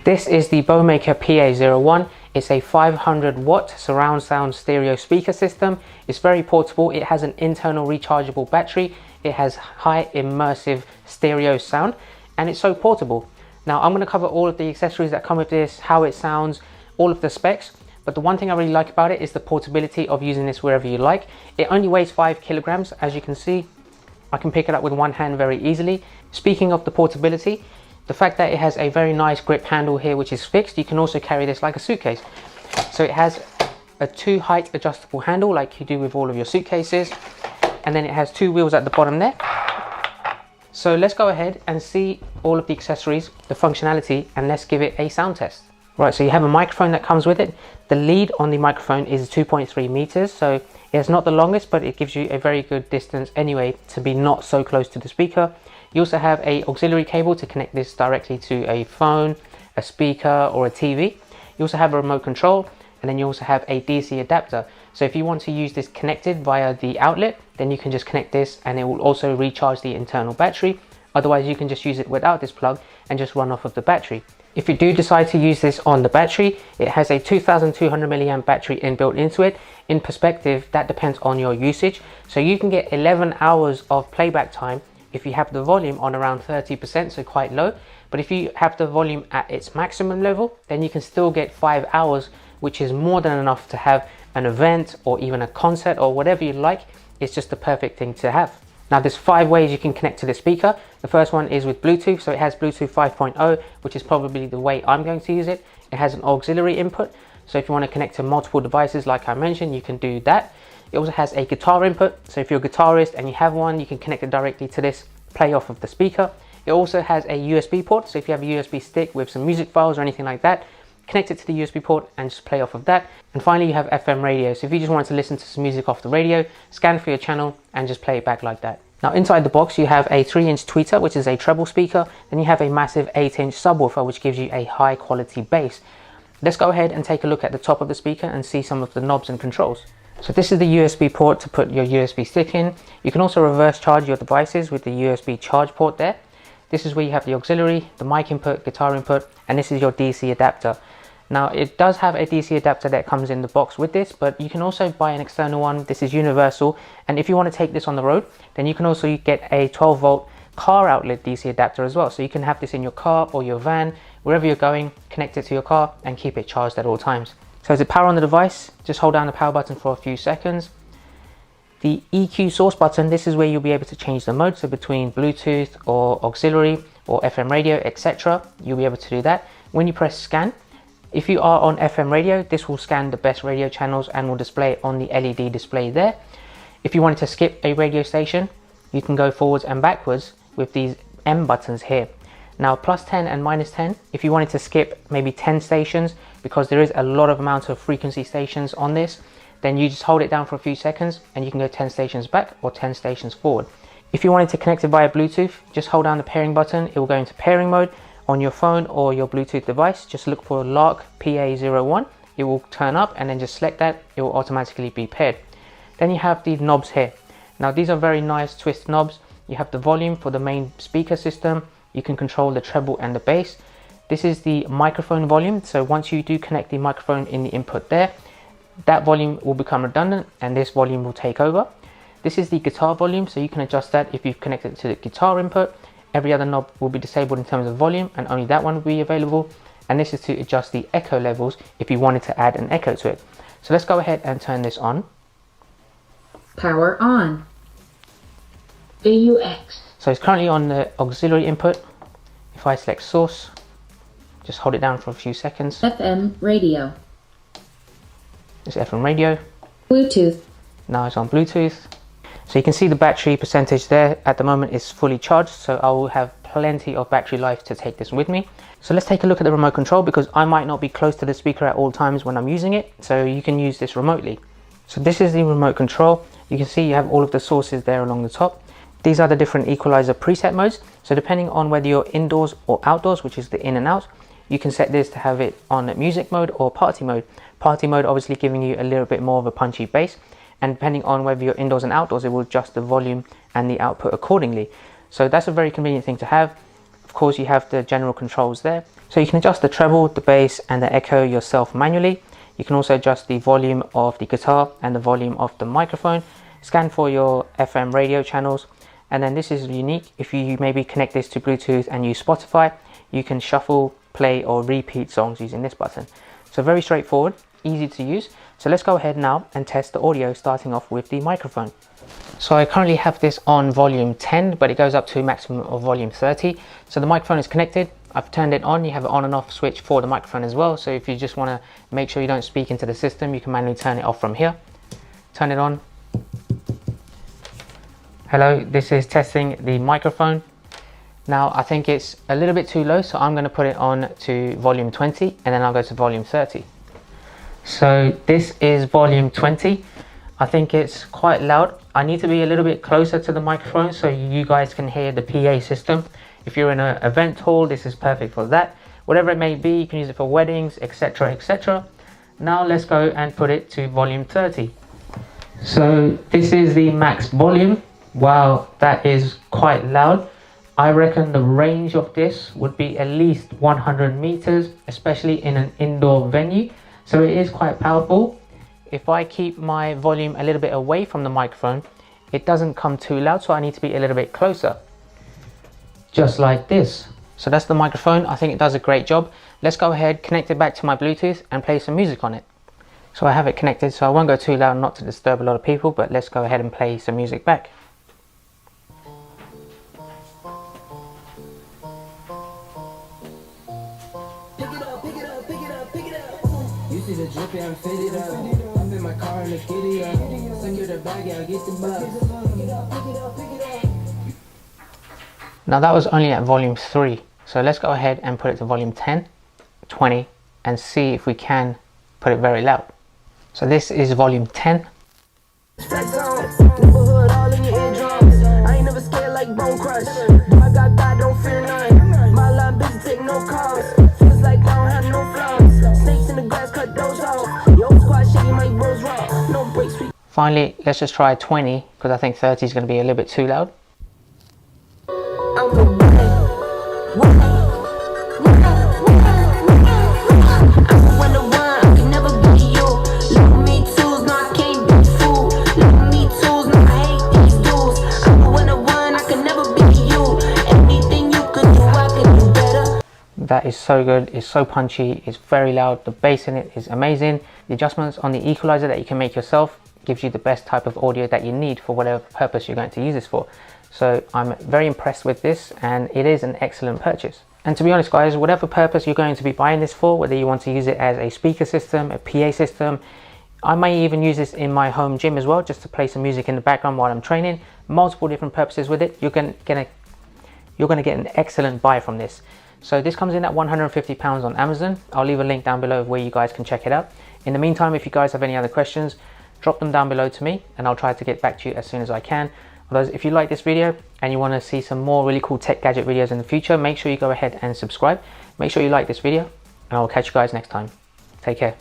This is the Bomaker PA01. It's a 500 watt surround sound stereo speaker system. It's very portable. It has an internal rechargeable battery. It has high immersive stereo sound, and it's so portable. Now I'm going to cover all of the accessories that come with this, how it sounds, all of the specs. But the one thing I really like about it is the portability of using this wherever you like. It only weighs 5 kilograms, as you can see. I can pick it up with one hand very easily. Speaking of the portability, the fact that it has a very nice grip handle here which is fixed, you can also carry this like a suitcase. So it has a 2 height adjustable handle like you do with all of your suitcases, and then it has 2 wheels at the bottom there. So let's go ahead and see all of the accessories, the functionality, and let's give it a sound test. Right, so you have a microphone that comes with it. The lead on the microphone is 2.3 meters, so it's not the longest, but it gives you a very good distance anyway to be not so close to the speaker. You also have a auxiliary cable to connect this directly to a phone, a speaker, or a TV. You also have a remote control, and then you also have a DC adapter. So if you want to use this connected via the outlet, then you can just connect this and it will also recharge the internal battery. Otherwise, you can just use it without this plug and just run off of the battery. If you do decide to use this on the battery, it has a 2200 milliamp battery inbuilt into it. In perspective, that depends on your usage. So you can get 11 hours of playback time if you have the volume on around 30%, so quite low. But if you have the volume at its maximum level, then you can still get 5 hours, which is more than enough to have an event or even a concert or whatever you like. It's just the perfect thing to have. Now there's 5 ways you can connect to the speaker. The first one is with Bluetooth, so it has Bluetooth 5.0, which is probably the way I'm going to use it. It has an auxiliary input, so if you want to connect to multiple devices like I mentioned, you can do that. It also has a guitar input, so if you're a guitarist and you have one, you can connect it directly to this, play off of the speaker. It also has a USB port, so if you have a USB stick with some music files or anything like that, connect it to the USB port and just play off of that. And finally, you have FM radio, so if you just wanted to listen to some music off the radio, scan for your channel and just play it back like that. Now inside the box you have a 3-inch tweeter, which is a treble speaker. Then you have a massive 8-inch subwoofer, which gives you a high quality bass. Let's go ahead and take a look at the top of the speaker and see some of the knobs and controls. So this is the USB port to put your USB stick in. You can also reverse charge your devices with the USB charge port there. This is where you have the auxiliary, the mic input, guitar input, and this is your DC adapter. Now it does have a DC adapter that comes in the box with this, but you can also buy an external one. This is universal, and if you want to take this on the road, then you can also get a 12 volt car outlet DC adapter as well. So you can have this in your car or your van, wherever you're going, connect it to your car and keep it charged at all times. So to power on the device, just hold down the power button for a few seconds. The EQ source button, this is where you'll be able to change the mode, so between Bluetooth or auxiliary or FM radio, etc. You'll be able to do that. When you press scan, if you are on FM radio, this will scan the best radio channels and will display on the LED display there. If you wanted to skip a radio station, you can go forwards and backwards with these M buttons here. Now +10 and -10, if you wanted to skip maybe 10 stations, because there is a lot of amount of frequency stations on this, then you just hold it down for a few seconds and you can go 10 stations back or 10 stations forward. If you wanted to connect it via Bluetooth, just hold down the pairing button. It will go into pairing mode. On your phone or your Bluetooth device, just look for Lark PA01. It will turn up and then just select that. It will automatically be paired. Then you have the knobs here. Now these are very nice twist knobs. You have the volume for the main speaker system. You can control the treble and the bass. This is the microphone volume. So once you do connect the microphone in the input there, that volume will become redundant and this volume will take over. This is the guitar volume, so you can adjust that if you've connected it to the guitar input. Every other knob will be disabled in terms of volume and only that one will be available. And this is to adjust the echo levels if you wanted to add an echo to it. So let's go ahead and turn this on. Power on. AUX. So it's currently on the auxiliary input. If I select source, just hold it down for a few seconds. FM radio. It's FM radio. Bluetooth. Now it's on Bluetooth. So you can see the battery percentage there. At the moment it's fully charged, so I will have plenty of battery life to take this with me. So let's take a look at the remote control, because I might not be close to the speaker at all times when I'm using it, so you can use this remotely. So this is the remote control. You can see you have all of the sources there along the top. These are the different equalizer preset modes. So depending on whether you're indoors or outdoors, which is the in and out, you can set this to have it on music mode or party mode. Party mode obviously giving you a little bit more of a punchy bass, and depending on whether you're indoors and outdoors, it will adjust the volume and the output accordingly. So that's a very convenient thing to have. Of course you have the general controls there. So you can adjust the treble, the bass and the echo yourself manually. You can also adjust the volume of the guitar and the volume of the microphone. Scan for your FM radio channels. And then this is unique. If you maybe connect this to Bluetooth and use Spotify, you can shuffle, play or repeat songs using this button. So very straightforward, easy to use. So let's go ahead now and test the audio, starting off with the microphone. So I currently have this on volume 10, but it goes up to a maximum of volume 30. So the microphone is connected. I've turned it on. You have an on and off switch for the microphone as well. So if you just want to make sure you don't speak into the system, you can manually turn it off from here. Turn it on. Hello, this is testing the microphone. Now I think it's a little bit too low, so I'm going to put it on to volume 20 and then I'll go to volume 30. So this is volume 20. I think it's quite loud. I need to be a little bit closer to the microphone so you guys can hear the PA system. If you're in an event hall, this is perfect for that. Whatever it may be, you can use it for weddings, etc, etc. Now let's go and put it to volume 30. So this is the max volume. Wow, that is quite loud. I reckon the range of this would be at least 100 meters, especially in an indoor venue. So it is quite powerful. If I keep my volume a little bit away from the microphone, it doesn't come too loud, so I need to be a little bit closer. Just like this. So that's the microphone. I think it does a great job. Let's go ahead, connect it back to my Bluetooth and play some music on it. So I have it connected, so I won't go too loud, not to disturb a lot of people, but let's go ahead and play some music back. See the drippy, I'm fitted up. I'm in my car and the giddy up. Secure the bag, I'll get the bus. Now that was only at volume 3. So let's go ahead and put it to volume 10, 20 and see if we can put it very loud. So this is volume 10. Neighborhood all in your eardrums. I ain't never scared like Bone Crush. I got God, don't fear none. My line busy, take no calls. Feels like I don't have no flaws. Snakes in the grass, cut those off. Yo, squad shaky, my bros raw. No breaks. Finally, let's just try 20 because I think 30 is going to be a little bit too loud. I'm the one. I'm the one. I can never be you. Love me tools, no I can't be fooled. Love me tools, no I hate these dudes. I'm the one. I can never be you. Anything you could do, I can do better. That is so good. It's so punchy. It's very loud. The bass in it is amazing. The adjustments on the equalizer that you can make yourself gives you the best type of audio that you need for whatever purpose you're going to use this for. So I'm very impressed with this and it is an excellent purchase. And to be honest guys, whatever purpose you're going to be buying this for, whether you want to use it as a speaker system, a PA system, I may even use this in my home gym as well, just to play some music in the background while I'm training. Multiple different purposes with it. You're going to get an excellent buy from this. So this comes in at £150 on Amazon. I'll leave a link down below where you guys can check it out. In the meantime, if you guys have any other questions, drop them down below to me and I'll try to get back to you as soon as I can. Otherwise, if you like this video and you want to see some more really cool tech gadget videos in the future, make sure you go ahead and subscribe. Make sure you like this video and I'll catch you guys next time. Take care.